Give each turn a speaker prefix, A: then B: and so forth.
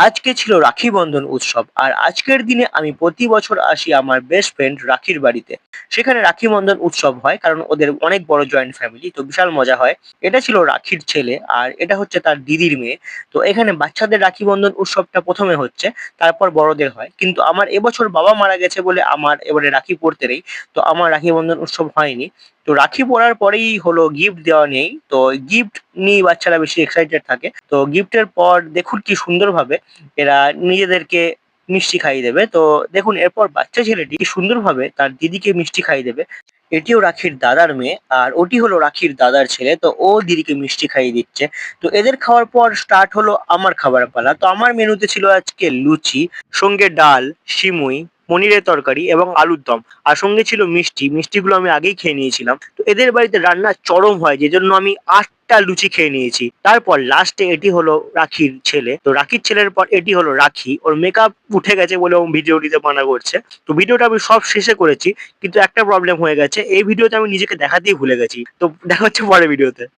A: আজকে ছিল রাখি বন্ধন উৎসব আর আজকের দিনে আমি প্রতি বছর আসি আমার বেস্ট ফ্রেন্ড রাখির বাড়িতে। সেখানে রাখি বন্ধন উৎসব হয় কারণ ওদের অনেক বড় জয়েন্ট ফ্যামিলি, তো বিশাল মজা হয়। এটা ছিল রাখির ছেলে আর এটা হচ্ছে তার দিদির মেয়ে। তো এখানে বাচ্চাদের রাখি বন্ধন উৎসবটা প্রথমে হচ্ছে, তারপর বড়দের হয়। কিন্তু আমার এবছর বাবা মারা গেছে বলে আমার এবারে রাখি পড়তে নেই, তো আমার রাখি বন্ধন উৎসব হয়নি। তো রাখি পরার পরেই হলো গিফট দেওয়া নেই, তো গিফট নিয়ে বাচ্চারা বেশি এক্সাইটেড থাকে। তো গিফটের পর দেখুন কি সুন্দরভাবে এরা নিজেদেরকে মিষ্টি খাইয়ে দেবে। তো দেখুন এরপর বাচ্চা ছেলেটি কি সুন্দরভাবে তার দিদিকে মিষ্টি খাইয়ে দেবে। এটিও রাখির দাদার মেয়ে আর ওটি হলো রাখির দাদার ছেলে, তো ও দিদিকে মিষ্টি খাইয়ে দিচ্ছে। তো এদের খাওয়ার পর স্টার্ট হলো আমার খাবার পালা। তো আমার মেনুতে ছিল আজকে লুচি, সঙ্গে ডাল, সিমুই, পনিরের তরকারি এবং আলুর দম। আর সঙ্গে ছিল মিষ্টি, মিষ্টিগুলো আমি আগেই খেয়ে নিয়েছিলাম। তো এদের বাড়িতে রান্না চরম হয়, যে জন্য আমি 8টা লুচি খেয়ে নিয়েছি। তারপর লাস্টে এটি হলো রাখির ছেলে। তো রাখির ছেলের পর এটি হলো রাখি, ওর মেকআপ উঠে গেছে বলে ও ভিডিও দিতে মানা করছে। তো ভিডিওটা আমি সব শেষে করেছি, কিন্তু একটা প্রবলেম হয়ে গেছে, এই ভিডিওতে আমি নিজেকে দেখাতেই ভুলে গেছি। তো দেখা হচ্ছে পরের ভিডিওতে।